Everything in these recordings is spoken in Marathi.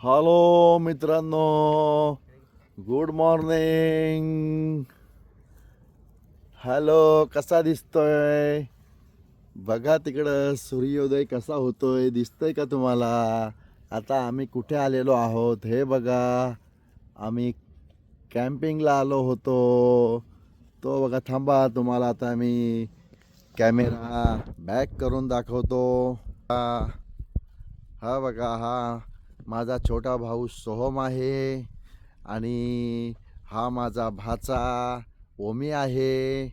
हॅलो मित्रांनो, गुड मॉर्निंग. हॅलो, कसा दिसतोय बघा तिकडं सूर्योदय कसा होतोय दिसतोय का तुम्हाला? आता आम्ही कुठे आलेलो आहोत हे बघा. आम्ही कॅम्पिंगला आलो होतो. तो बघा, थांबा तुम्हाला आता मी कॅमेरा बॅक करून दाखवतो. हा बघा, हा माझा छोटा भाऊ सोहम आहे आणि हा माझा भाचा ओमी आहे.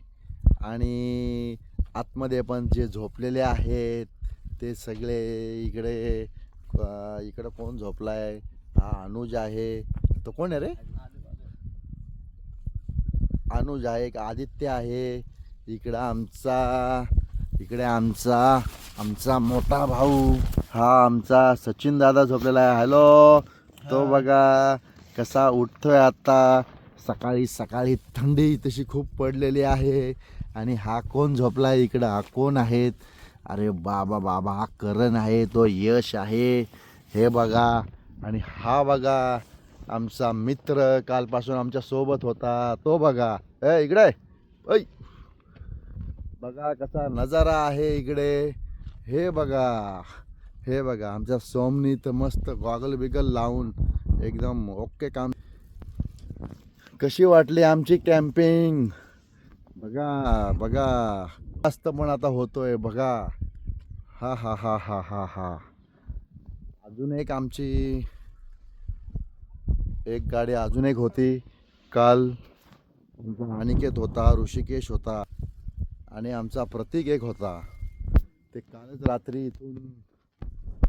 आणि आतमध्ये पण जे झोपलेले आहेत ते सगळे इकडे इकडं कोण झोपलाय? हा अनुज आहे. तो कोण आहे रे? अनुज आहे. एक आदित्य आहे. इकडे आमचा मोठा भाऊ, हा आमचा सचिन दादा झोपलेला आहे. हॅलो, तो बघा कसा उठतोय आता. सकाळी सकाळी थंडी तशी खूप पडलेली आहे. आणि हा कोण झोपलाय इकडं? हा कोण आहेत? अरे बाबा बाबा, हा करण आहे, तो यश आहे. हे बघा. आणि हा बघा आमचा मित्र, कालपासून आमच्या सोबत होता, तो बघा. इकडे ऐ बघा कसा नजारा आहे इकडे. हे बघा आमच्या सोमनी तर मस्त गॉगल बिगल लावून एकदम ओके काम. कशी वाटली आमची कॅम्पिंग? बघा बघा, मस्त पण आता होतोय बघा. हा हा हा हा हा हा. अजून एक आमची एक गाडी अजून एक होती. काल अनिकेत होता, ऋषिकेश होता आणि आमचा प्रतीक एक होता. ते कालच रात्री इथून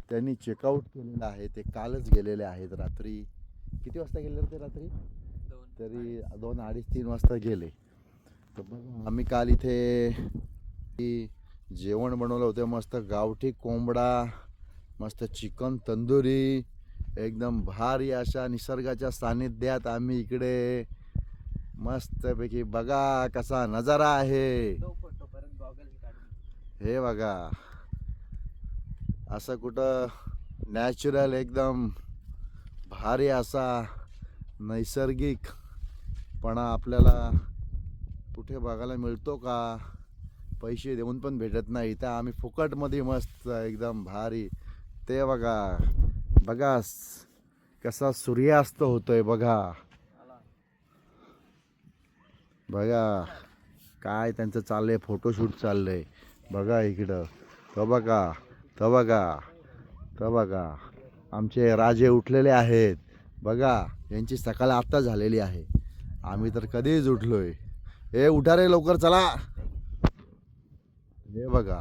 त्यांनी चेकआउट केलेलं आहे. ते कालच गेलेले आहेत. रात्री किती वाजता गेले ते? रात्री तरी 2-2:30-3 वाजता गेले. तर बघा, आम्ही काल इथे जेवण बनवलं होतं. मस्त गावठी कोंबडा, मस्त चिकन तंदुरी, एकदम भारी अशा निसर्गाच्या सानिध्यात आम्ही इकडे मस्तपैकी. बघा कसा नजारा आहे. हे बघा, असं कुठं नॅचरल एकदम भारी असा नैसर्गिकपणा आपल्याला कुठे बघायला मिळतो का? पैसे देऊन पण भेटत नाही. तर आम्ही फुकटमध्ये मस्त एकदम भारी. ते बघा बघा कसा सूर्यास्त होतोय बघा. बघा काय त्यांचं चाललंय, फोटोशूट चाललंय बघा इकडं. तो बघा, तो बघा, तो बघा. आमचे राजे उठलेले आहेत बघा. यांची सकाळ आत्ता झालेली आहे. आम्ही तर कधीच उठलोय. उठा रे लवकर, चला. हे बघा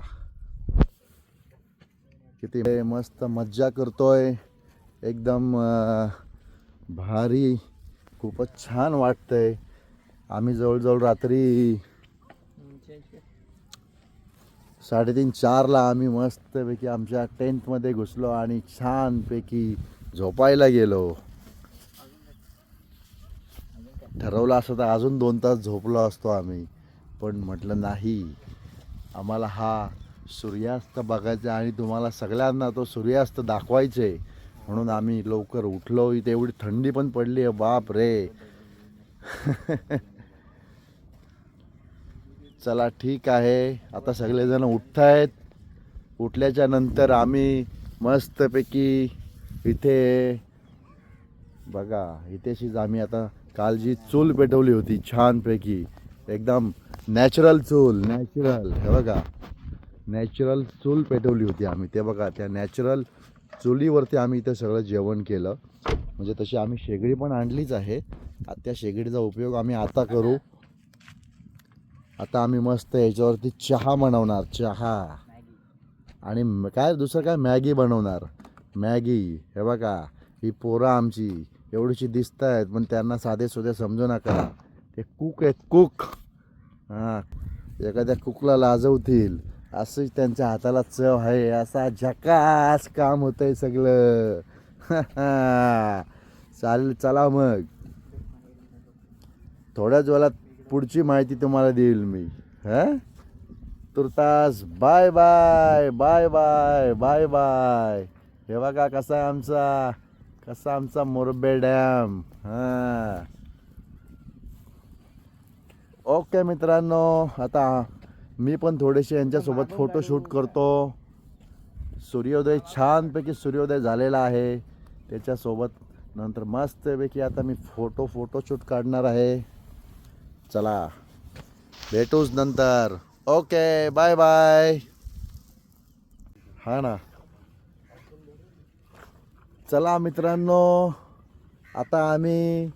किती मस्त मज्जा करतोय एकदम भारी. खूपच छान वाटतंय. आम्ही जवळजवळ रात्री 3:30-4ला आम्ही मस्तपैकी आमच्या टेंटमध्ये घुसलो आणि छानपैकी झोपायला गेलो. ठरवलं असं तर अजून 2 तास झोपलो असतो आम्ही, पण म्हटलं नाही, आम्हाला हा सूर्यास्त बघायचा आणि तुम्हाला सगळ्यांना तो सूर्यास्त दाखवायचे, म्हणून आम्ही लवकर उठलो. इथे एवढी थंडी पण पडली आहे, बाप रे. चला ठीक आहे, आता सगळेजण उठत आहेत. उठल्याच्या नंतर आम्ही मस्तपैकी इथे बघा, इथेशीच आम्ही आता काल जी चूल पेटवली होती छानपैकी, एकदम नॅचरल चूल, नॅचरल. हे बघा, नॅचरल चूल पेटवली होती आम्ही. ते बघा, त्या नॅचरल चुलीवरती आम्ही इथं सगळं जेवण केलं. म्हणजे तशी आम्ही शेगडी पण आणलीच आहे. त्या शेगडीचा उपयोग आम्ही आता करू. आता आम्ही मस्त याच्यावरती चहा बनवणार, चहा. आणि काय दुसरं काय, मॅगी बनवणार, मॅगी. हे बघा, ही पोरं आमची एवढीशी दिसत आहेत, पण त्यांना साधे सुधे समजू नका. ते कुक आहेत, कुक. हां, एखाद्या कुकला लाजवतील असंच त्यांच्या हाताला चव आहे. असा झकास काम होतंय सगळं. चालेल, चला मग. थोड्याच वेळात पुढची माहिती तुम्हाला देईल मी. तुर्तास bye bye bye bye bye bye. हे बघा कसा आहे आमचा कसा आमचा मोरबे डॅम. हां ओके मित्रांनो, आता मी पण थोडेसे यांच्यासोबत फोटोशूट करतो. सूर्योदय छानपैकी सूर्योदय झालेला आहे त्याच्यासोबत. नंतर मस्तपैकी आता मी फोटोशूट काढणार आहे. चला भेटूच नंतर. Okay bye bye. हा ना, चला मित्रांनो, आता आम्ही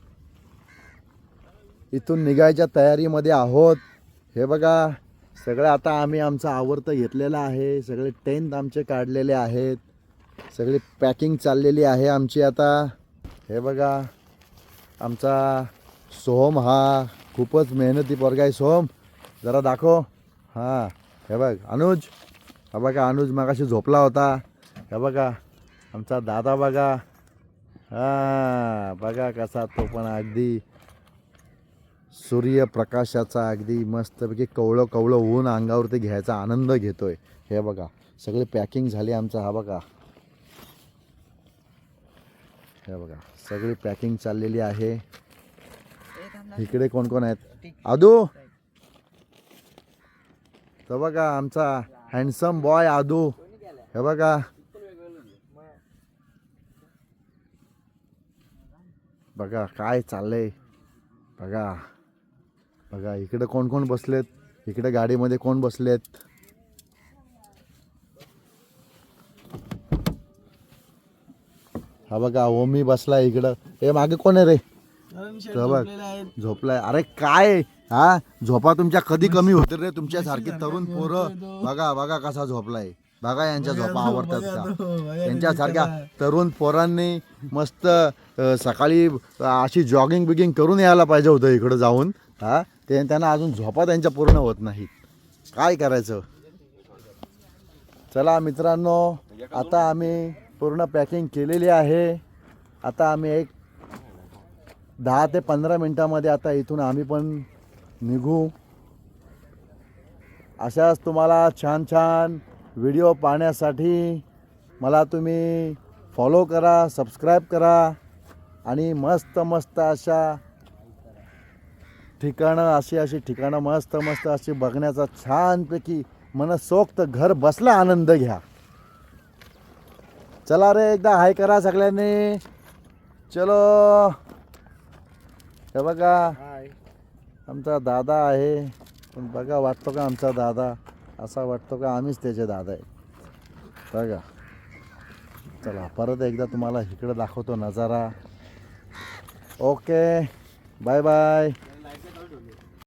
इथून निघायच्या तयारीमध्ये आहोत. हे बघा सगळं आता आम्ही आमचं आवरतं घेतलेलं आहे. सगळे टेंट आमचे काढलेले आहेत. सगळी पॅकिंग चाललेली आहे आमची आता. हे बघा आमचा सोहम हा खूपच मेहनती पोरगा आहे. सोहम जरा दाखव. हां हे बघ अनुज. हा बघा अनुज मगाशी झोपला होता. हे बघा आमचा दादा बघा. हां बघा कसा तो पण अगदी सूर्यप्रकाशाचा अगदी मस्तपैकी कवळं कवळं ऊन अंगावरती घ्यायचा आनंद घेतोय. हे बघा सगळी पॅकिंग झाली आमचं. हा बघा हे बघा सगळी पॅकिंग चाललेली आहे. इकडे कोण कोण आहेत? आदू. तर बघा आमचा हँडसम बॉय आदू. हे बघा बघा काय चाललंय. बघा बघा इकडे कोण कोण बसलेत. इकडे गाडीमध्ये कोण बसलेत. हा बघा ओमी बसलाय इकडं. हे मागे कोण आहे रे? तर बघ झोपलाय. अरे काय हा झोपा तुमच्या कधी कमी होते रे? तुमच्यासारखी तरुण पोरं बघा बघा कसा झोपलाय. बघा यांच्या झोपा आवडतात का? यांच्यासारख्या तरुण पोरांनी मस्त सकाळी अशी जॉगिंग बिगिंग करून यायला पाहिजे होतं इकडं जाऊन. हा त्यांना अजून झोपा त्यांच्या पूर्ण होत नाहीत. काय करायचं. चला मित्रांनो, आता आम्ही पूर्ण पॅकिंग केलेली आहे. आता आम्ही एक 10 ते 15 मिनटामध्ये आता इथून आम्ही पण निघू. अशाच तुम्हाला छान छान व्हिडिओ पाहण्यासाठी मला तुम्ही फॉलो करा, सबस्क्राईब करा आणि मस्त मस्त अशा ठिकाणं अशी ठिकाणं मस्त मस्त अशी बघण्याचा छानपैकी मनसोक्त घर बसला आनंद घ्या. चला रे एकदा हाय करा सगळ्यांनी. चलो. हे बघा आमचा दादा आहे. पण बघा वाटतो का आमचा दादा? असा वाटतो का आम्हीच त्याचे दादा आहे. बघा चला परत एकदा तुम्हाला इकडे दाखवतो नजारा. Okay bye bye.